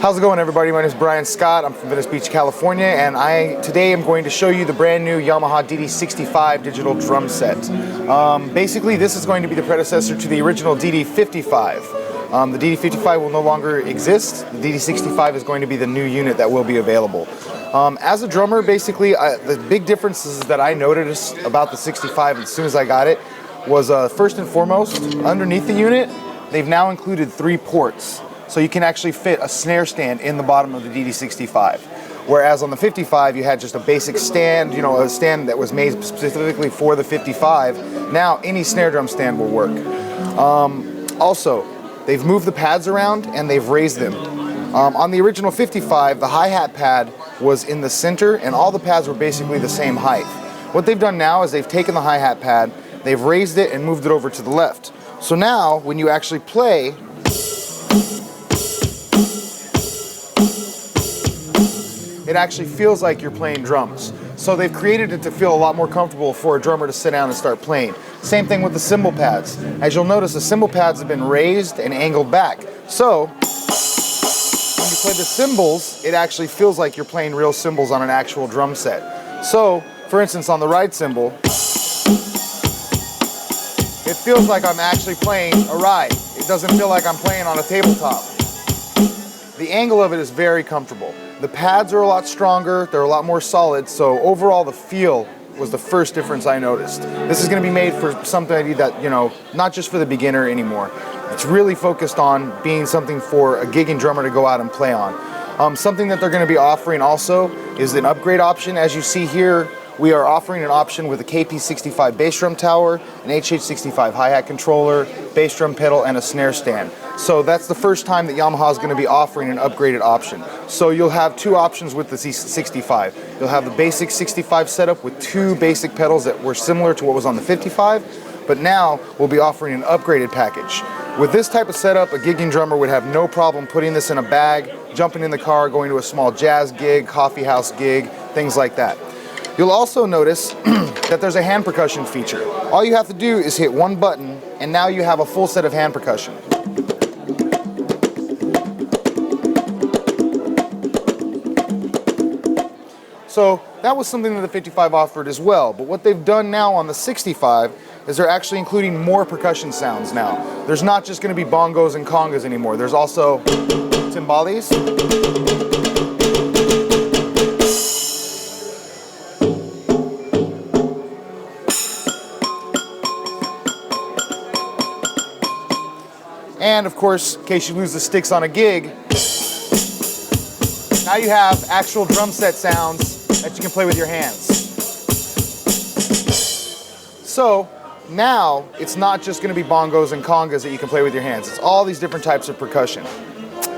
How's it going, everybody? My name is Brian Scott. I'm from Venice Beach, California, and today I'm going to show you the brand new Yamaha DD65 digital drum set. Basically, this is going to be the predecessor to the original DD55. The DD55 will no longer exist. The DD65 is going to be the new unit that will be available. As a drummer, basically, the big differences that I noticed about the 65 as soon as I got it was first and foremost, underneath the unit, they've now included 3 ports. So you can actually fit a snare stand in the bottom of the DD65. Whereas on the 55, you had just a basic stand, a stand that was made specifically for the 55. Now any snare drum stand will work. Also, they've moved the pads around and they've raised them. On the original 55, the hi-hat pad was in the center and all the pads were basically the same height. What they've done now is they've taken the hi-hat pad, they've raised it and moved it over to the left. So now, when you actually play, it actually feels like you're playing drums. So they've created it to feel a lot more comfortable for a drummer to sit down and start playing. Same thing with the cymbal pads. As you'll notice, the cymbal pads have been raised and angled back. So when you play the cymbals, it actually feels like you're playing real cymbals on an actual drum set. So, for instance, on the ride cymbal, it feels like I'm actually playing a ride. It doesn't feel like I'm playing on a tabletop. The angle of it is very comfortable. The pads are a lot stronger, they're a lot more solid, so overall the feel was the first difference I noticed. This is going to be made for something that, not just for the beginner anymore. It's really focused on being something for a gigging drummer to go out and play on. Something that they're going to be offering also is an upgrade option. As you see here, we are offering an option with a KP65 bass drum tower, an HH65 hi-hat controller, bass drum pedal, and a snare stand. So that's the first time that Yamaha is going to be offering an upgraded option. So you'll have 2 options with the 65. You'll have the basic 65 setup with 2 basic pedals that were similar to what was on the 55, but now we'll be offering an upgraded package. With this type of setup, a gigging drummer would have no problem putting this in a bag, jumping in the car, going to a small jazz gig, coffee house gig, things like that. You'll also notice that there's a hand percussion feature. All you have to do is hit one button, and now you have a full set of hand percussion. So that was something that the 55 offered as well, but what they've done now on the 65 is they're actually including more percussion sounds now. There's not just going to be bongos and congas anymore. There's also timbales, and of course, in case you lose the sticks on a gig, now you have actual drum set sounds that you can play with your hands. So now it's not just going to be bongos and congas that you can play with your hands. It's all these different types of percussion.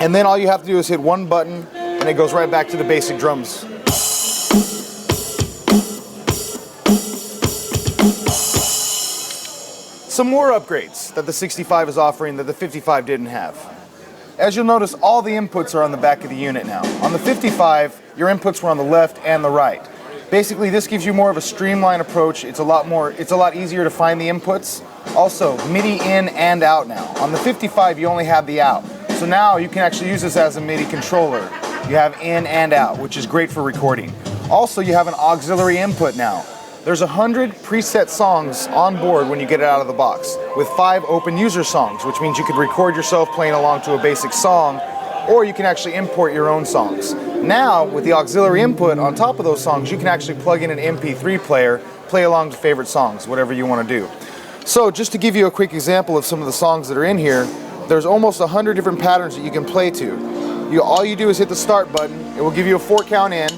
And then all you have to do is hit one button and it goes right back to the basic drums. Some more upgrades that the 65 is offering that the 55 didn't have. As you'll notice, all the inputs are on the back of the unit now. On the 55, your inputs were on the left and the right. Basically, this gives you more of a streamlined approach. It's a lot easier to find the inputs. Also, MIDI in and out now. On the 55, you only have the out. So now you can actually use this as a MIDI controller. You have in and out, which is great for recording. Also, you have an auxiliary input now. There's 100 preset songs on board when you get it out of the box, with 5 open user songs, which means you could record yourself playing along to a basic song, or you can actually import your own songs. Now, with the auxiliary input on top of those songs, you can actually plug in an MP3 player, play along to favorite songs, whatever you want to do. So just to give you a quick example of some of the songs that are in here, there's almost 100 different patterns that you can play to. All you do is hit the start button, it will give you a 4 count in,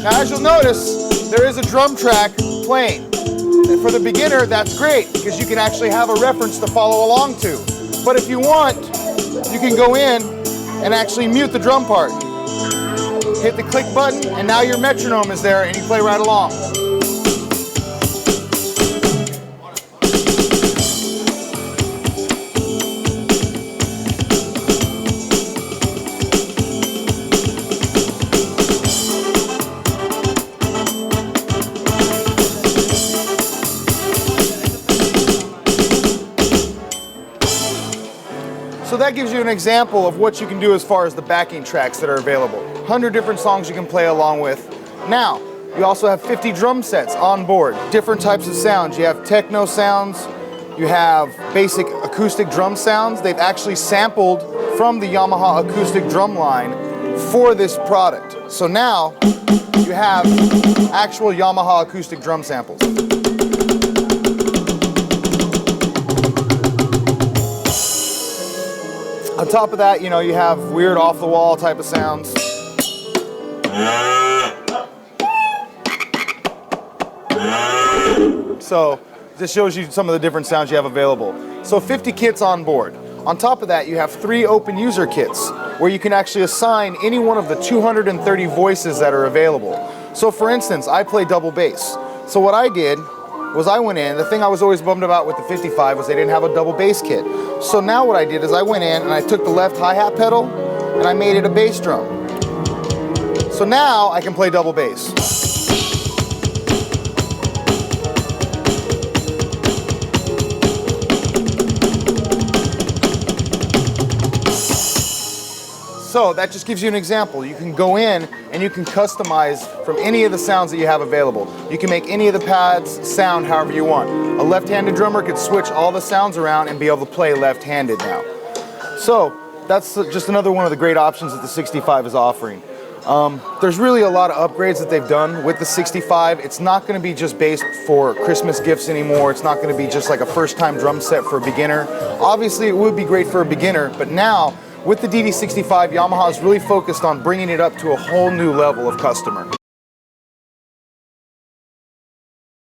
Now, as you'll notice, there is a drum track playing. And for the beginner, that's great because you can actually have a reference to follow along to. But if you want, you can go in and actually mute the drum part. Hit the click button, and now your metronome is there, and you play right along. gives you an example of what you can do as far as the backing tracks that are available. 100 different songs you can play along with. Now, you also have 50 drum sets on board, different types of sounds. You have techno sounds, you have basic acoustic drum sounds. They've actually sampled from the Yamaha acoustic drum line for this product. So now you have actual Yamaha acoustic drum samples. On top of that, you know, you have weird off-the-wall type of sounds. So this shows you some of the different sounds you have available. So 50 kits on board. On top of that, you have 3 open user kits where you can actually assign any one of the 230 voices that are available. So for instance, I play double bass. So what I did was I went in, the thing I was always bummed about with the 55 was they didn't have a double bass kit. So now what I did is I went in and I took the left hi-hat pedal and I made it a bass drum. So now I can play double bass. So that just gives you an example. You can go in and you can customize from any of the sounds that you have available. You can make any of the pads sound however you want. A left-handed drummer could switch all the sounds around and be able to play left-handed now. So that's just another one of the great options that the 65 is offering. There's really a lot of upgrades that they've done with the 65. It's not going to be just based for Christmas gifts anymore. It's not going to be just like a first-time drum set for a beginner. Obviously, it would be great for a beginner, but now with the DD65, Yamaha is really focused on bringing it up to a whole new level of customer.